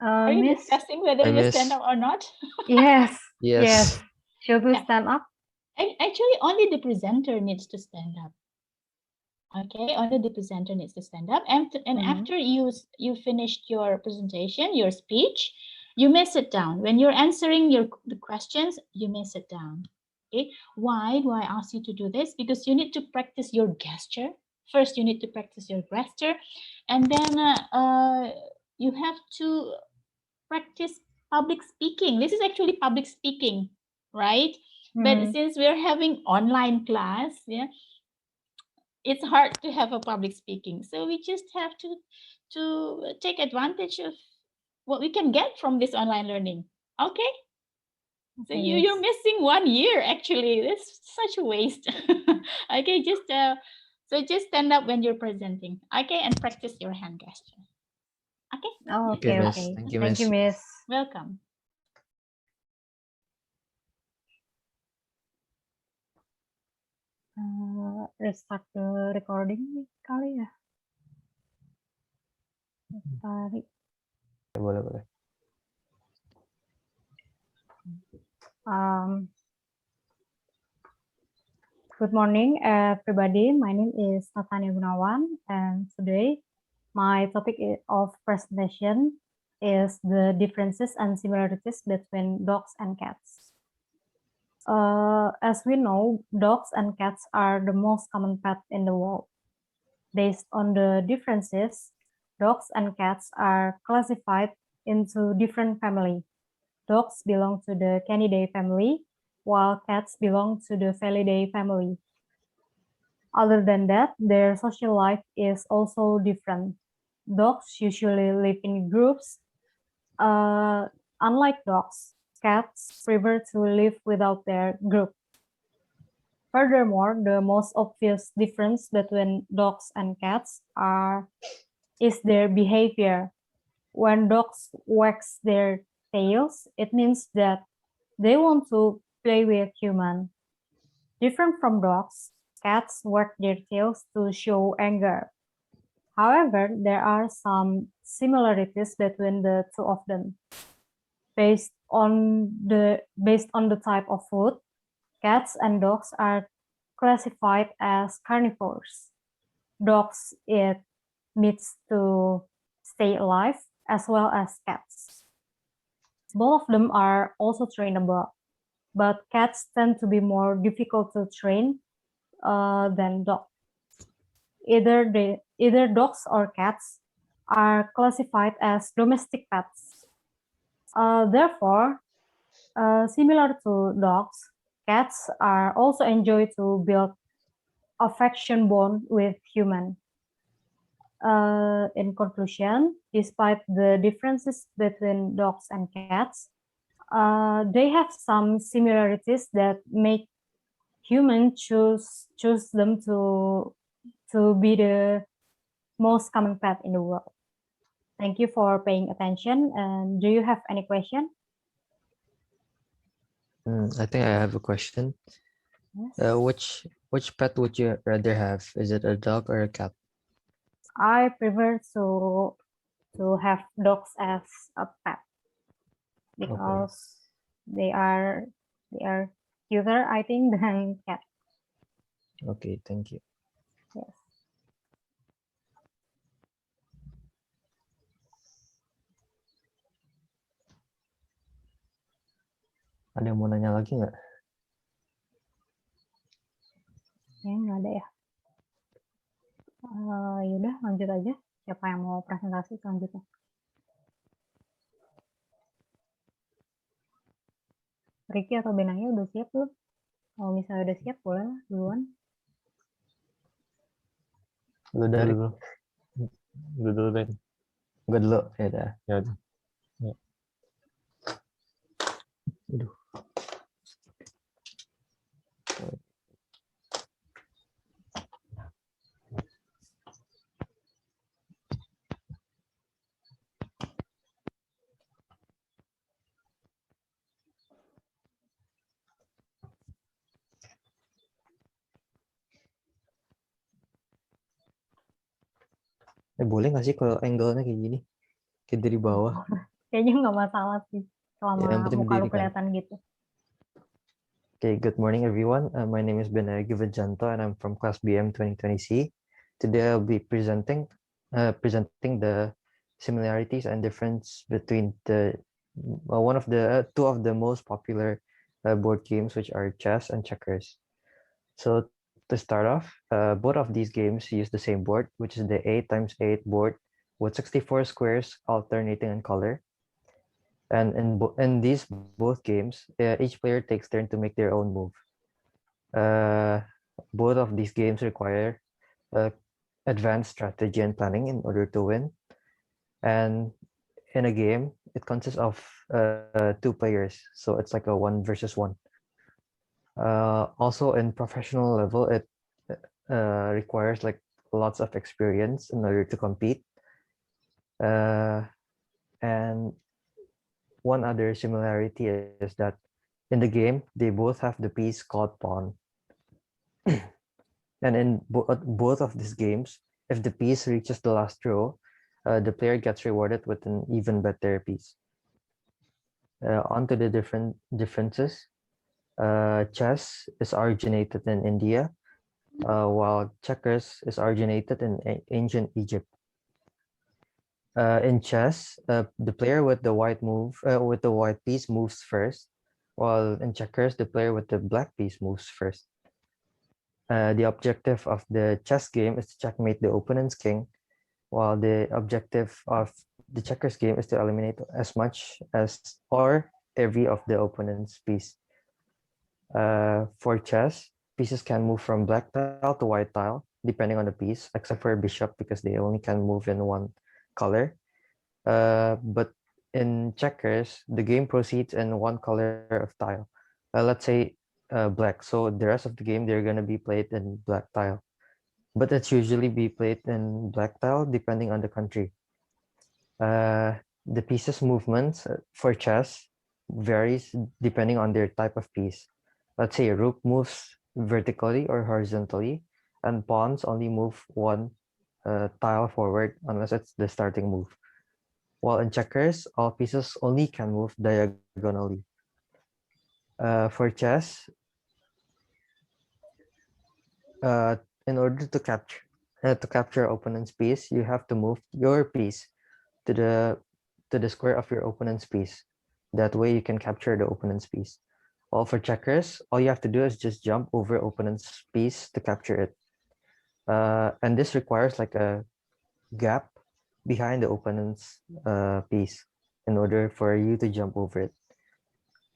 Are you Miss, discussing whether I you stand miss. up or not? yes, yes. Yes. Should we Yeah, stand up? actually, only the presenter needs to stand up. Okay, only the presenter needs to stand up, and Mhm. after you finished your presentation, your speech, you may sit down. When you're answering the questions, you may sit down. Okay, why do I ask you to do this? Because you need to practice your gesture. First, you need to practice your gesture, and then you have to practice public speaking. This is actually public speaking, right? But Mhm. since we're having online class, yeah, it's hard to have a public speaking. So we just have to take advantage of what we can get from this online learning. Okay, so Okay, you're Miss. missing 1 year actually. That's such a waste. Okay, just stand up when you're presenting. Okay, and practice your hand gesture. Okay, Oh, Okay, okay, Miss. okay. Thank you, Thank you, Miss. Miss. welcome. Restart the recording kali ya. Tarik. Boleh, boleh. Um, Good morning, everybody. My name is Natania Gunawan, and today my topic of presentation is the differences and similarities between dogs and cats. As we know, dogs and cats are the most common pet in the world. Based on the differences, dogs and cats are classified into different families. Dogs belong to the Canidae family, while cats belong to the Felidae family. Other than that, their social life is also different. Dogs usually live in groups. Unlike dogs, cats prefer to live without their group. Furthermore, the most obvious difference between dogs and cats is their behavior. When dogs wag their tails, it means that they want to play with humans. Different from dogs, cats wag their tails to show anger. However, there are some similarities between the two of them. Based on the type of food, cats and dogs are classified as carnivores. Dogs eat meats to stay alive, as well as cats. Both of them are also trainable, but cats tend to be more difficult to train than dogs. Either dogs or cats are classified as domestic pets. Therefore, similar to dogs, cats are also enjoy to build affection bond with humans. In conclusion, despite the differences between dogs and cats, they have some similarities that make humans choose them to be the most common pet in the world. Thank you for paying attention. And do you have any question? I think I have a question. Yes. Which pet would you rather have? Is it a dog or a cat? I prefer to have dogs as a pet Okay. because they are they are cuter, I think, than cat. Okay, thank you. Yes. Ada yang mau nanya lagi nggak? Nggak ada ya. Yaudah lanjut aja. Siapa yang mau presentasi selanjutnya? Ricky atau Benaya udah siap belum? Kalau misalnya udah siap, boleh lah duluan. Lu dari Dulu. Dulu Ben. gue dulu ya udah. Ya udah. Ya. Aduh. Boleh nggak sih kalau angle-nya kayak gini? Kayak dari bawah. Kayaknya nggak masalah sih yang selama penting muka lu berdiri kan. kelihatan gitu. Okay, good morning everyone. My name is Benay Givajanto and I'm from class BM 2020C. Today I'll be presenting the similarities and difference between the two of the most popular board games, which are chess and checkers. So to start off, both of these games use the same board, which is the 8x8 board with 64 squares alternating in color. And in these both games, each player takes turn to make their own move. Both of these games require advanced strategy and planning in order to win. And in a game, it consists of 2 players, so it's like a 1 versus 1. Also, in professional level, it requires like lots of experience in order to compete. And one other similarity is that in the game, they both have the piece called pawn. And in both of these games, if the piece reaches the last row, the player gets rewarded with an even better piece. On to the different differences. Chess is originated in India, while checkers is originated in ancient Egypt. In chess, the player with the white piece moves first, while in checkers, the player with the black piece moves first. The objective of the chess game is to checkmate the opponent's king, while the objective of the checkers game is to eliminate as much as or every of the opponent's piece. For chess, pieces can move from black tile to white tile, depending on the piece, except for bishop because they only can move in one color. But in checkers, the game proceeds in one color of tile. Let's say black. So the rest of the game, they're going to be played in black tile. But it's usually be played in black tile depending on the country. The pieces movements for chess varies depending on their type of piece. Let's say a rook moves vertically or horizontally, and pawns only move one tile forward unless it's the starting move. While in checkers, all pieces only can move diagonally. For chess, in order to capture opponent's piece, you have to move your piece to the square of your opponent's piece. That way, you can capture the opponent's piece. While for checkers, all you have to do is just jump over opponent's piece to capture it. And this requires like a gap behind the opponent's piece in order for you to jump over it.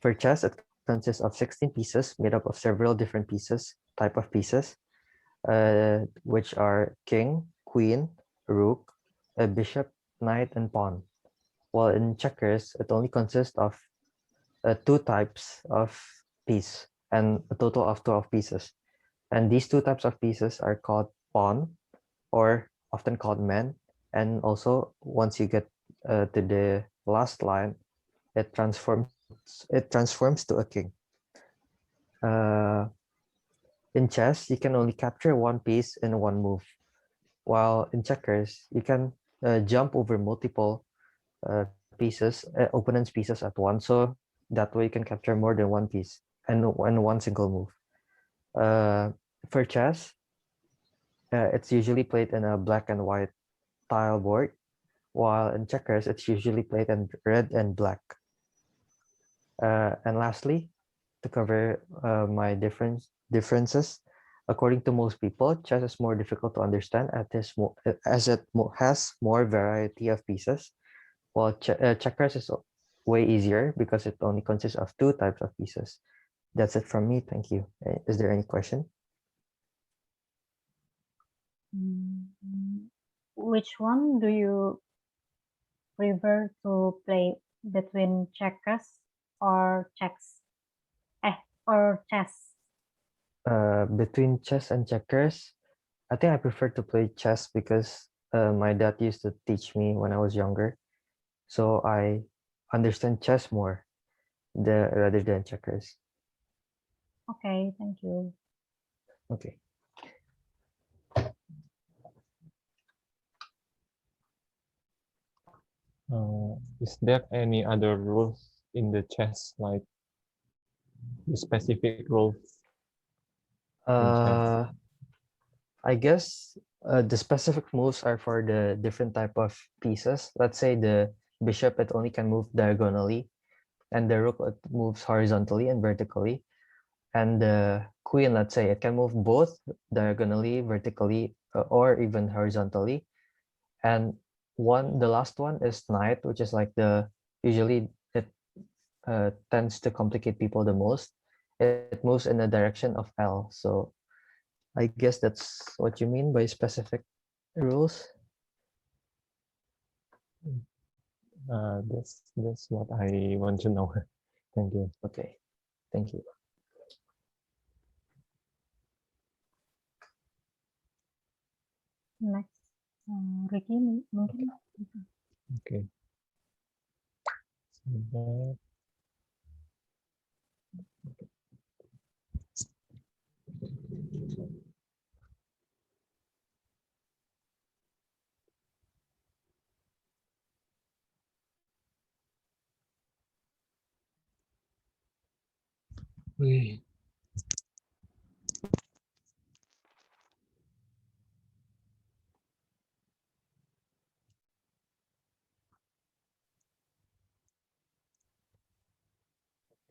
For chess, it consists of 16 pieces made up of several different type of pieces, which are king, queen, rook, a bishop, knight, and pawn. While in checkers, it only consists of 2 types of piece and a total of 12 pieces. And these 2 types of pieces are called pawn, or often called man. And also, once you get to the last line, it transforms to a king. In chess, you can only capture one piece in one move, while in checkers, you can jump over multiple opponent's pieces at once. So that way you can capture more than one piece and one single move. For chess, it's usually played in a black and white tile board, while in checkers, it's usually played in red and black. And lastly, to cover my differences, according to most people, chess is more difficult to understand as it has more variety of pieces, while checkers is way easier because it only consists of 2 types of pieces. That's it from me. Thank you. Is there any question? Which one do you prefer to play between checkers or or chess? Between chess and checkers, I think I prefer to play chess because my dad used to teach me when I was younger. So I understand chess more rather than checkers. Okay, thank you. Okay. Is there any other rules in the chess, like the specific rules in chess? I guess the specific moves are for the different type of pieces. Let's say the bishop, it only can move diagonally, and the rook, it moves horizontally and vertically. And the queen, let's say, it can move both diagonally, vertically, or even horizontally. And the last one is knight, which is like usually it tends to complicate people the most. It moves in the direction of L. So I guess that's what you mean by specific rules. That's what I want to know. Thank you. Okay, thank you. Next, Ricky mungkin. Okay. So that, Wih.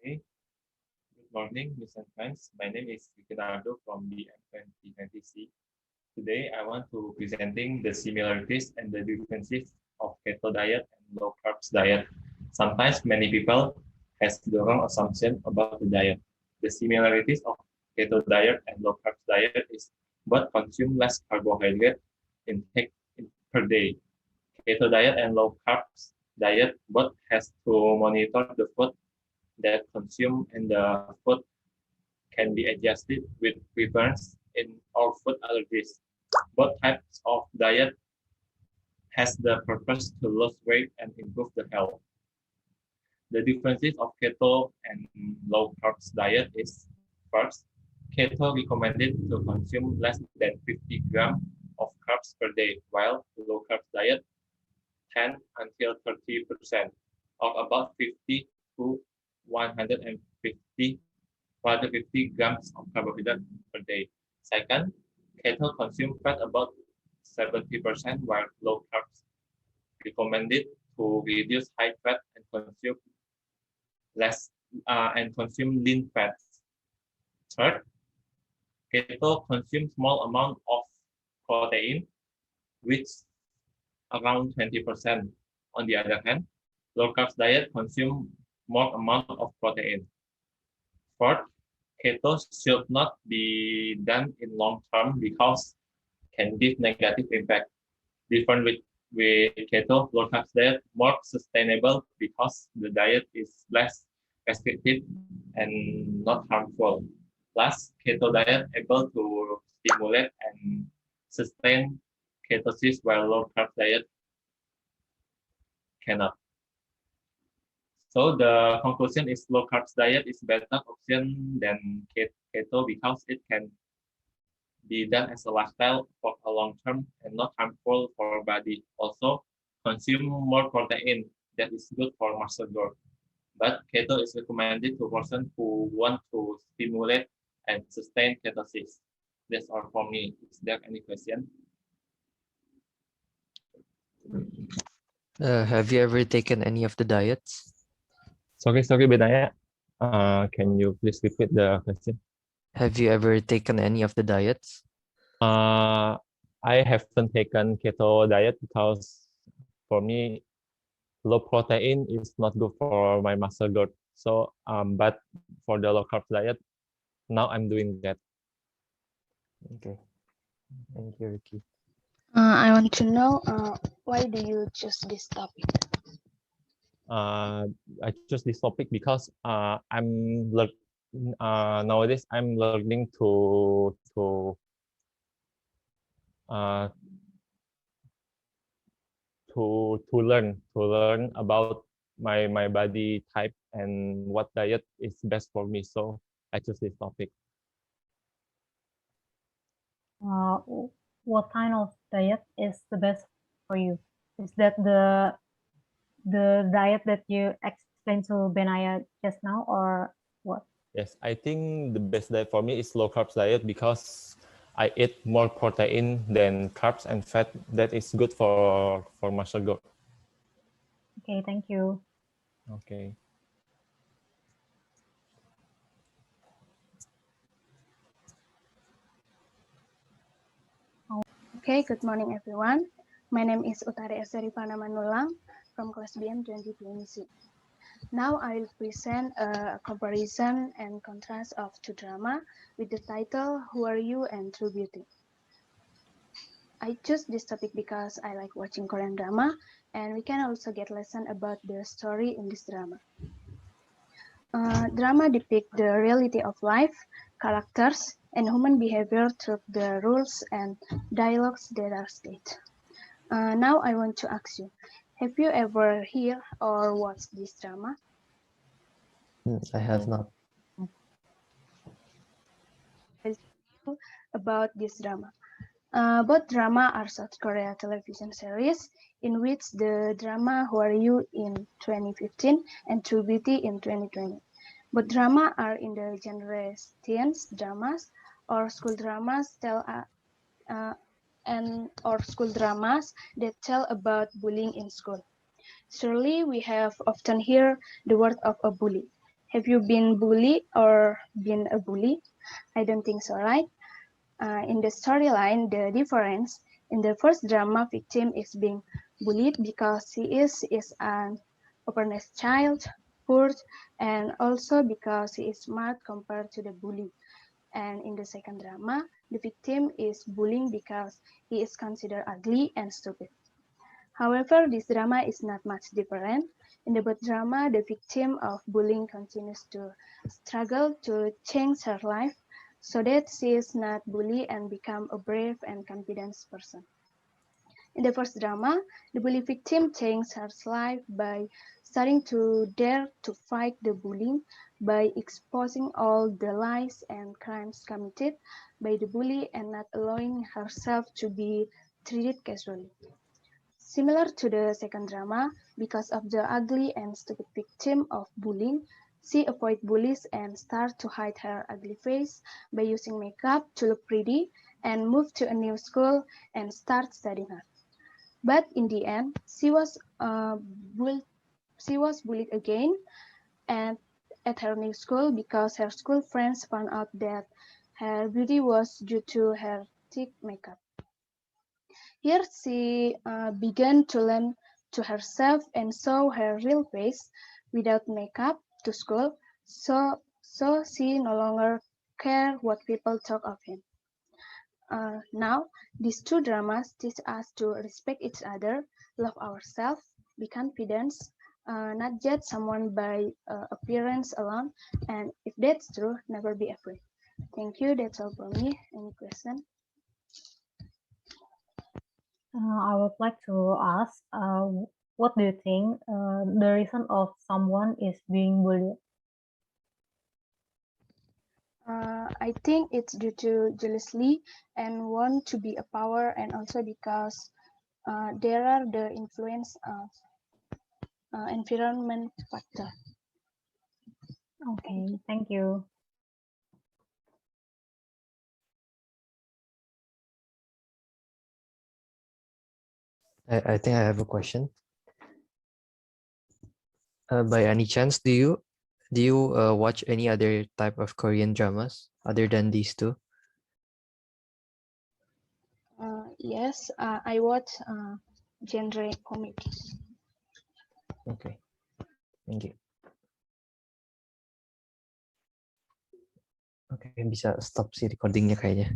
Okay. Good morning, Miss and friends. My name is Ricardo from the M2020C. Today, I want to presenting the similarities and the differences of keto diet and low carbs diet. Sometimes many people has the wrong assumption about the diet. The similarities of keto diet and low carbs diet is both consume less carbohydrate intake per day. Keto diet and low carbs diet both has to monitor the food that consume and the food can be adjusted with preference in all food allergies. Both types of diet has the purpose to lose weight and improve the health. The differences of keto and low carbs diet is first, keto recommended to consume less than 50 grams of carbs per day, while low carbs diet 10 until 30% of about 50 to 150 grams of carbohydrate per day. Second, keto consume fat about 70%, while low carbs recommended to reduce high fat and consume less and consume lean fats. Third, keto consume small amount of protein, which around 20%. On the other hand, low carbs diet consume more amount of protein. Fourth, keto should not be done in long term because can give negative impact. Different with keto, low carb diet more sustainable because the diet is less restrictive and not harmful. Plus, keto diet able to stimulate and sustain ketosis while low carb diet cannot. So the conclusion is low carb diet is better option than keto because it can be done as a lifestyle for a long term and not harmful for our body. Also, consume more protein that is good for muscle growth. But keto is recommended to persons who want to stimulate and sustain ketosis. That's all for me. Is there any question? Have you ever taken any of the diets? Sorry, Bedaya. Can you please repeat the question? Have you ever taken any of the diets? I haven't taken keto diet because for me, low protein is not good for my muscle growth. So, but for the low carb diet, now I'm doing that. Okay, thank you, Ricky. I want to know why do you choose this topic? I chose this topic because nowadays I'm learning to learn about my body type and what diet is best for me. So I chose this topic. What kind of diet is the best for you? Is that the the diet that you explained to Benaya just now, or what? Yes, I think the best diet for me is low carbs diet because I eat more protein than carbs and fat. That is good for muscle growth. Okay, thank you. Okay. Okay, good morning, everyone. My name is Utari Eseripana Manulang from class BM 2026. Now I will present a comparison and contrast of two drama with the title Who Are You and True Beauty. I chose this topic because I like watching Korean drama, and we can also get lesson about the story in this drama. Drama depict the reality of life, characters, and human behavior through the rules and dialogues that are stated. Now I want to ask you, have you ever heard or watched this drama? I have not. About this drama. Both drama are South Korea television series in which the drama Who Are You in 2015 and True Beauty in 2020. Both drama are in the genre teens dramas or school dramas or school dramas that tell about bullying in school. Surely we have often heard the word of a bully. Have you been bullied or been a bully? I don't think so, right? In the storyline, the difference in the first drama, victim is being bullied because he is an oppressed child, poor, and also because he is smart compared to the bully. And in the second drama, the victim is bullying because he is considered ugly and stupid. However, this drama is not much different. In the both drama, the victim of bullying continues to struggle to change her life so that she is not bullied and become a brave and confident person. In the first drama, the bully victim changes her life by starting to dare to fight the bullying, by exposing all the lies and crimes committed by the bully and not allowing herself to be treated casually. Similar to the second drama, because of the ugly and stupid victim of bullying, she avoids bullies and starts to hide her ugly face by using makeup to look pretty and move to a new school and start studying hard. But in the end, she was bullied again and at her new school because her school friends found out that her beauty was due to her thick makeup. Here she began to learn to herself and show her real face without makeup to school, so she no longer cared what people talk of him. Now, these two dramas teach us to respect each other, love ourselves, be confident, not judge someone by appearance alone, and if that's true, never be afraid. Thank you. That's all for me. Any question? I would like to ask, what do you think the reason of someone is being bullied? I think it's due to jealousy and want to be a power, and also because there are the influence of environment factor. Okay, thank you. I think I have a question. By any chance, do you watch any other type of Korean dramas other than these two? Yes, I watch genre comic. Okay, thank you. Oke, bisa stop sih recordingnya kayaknya.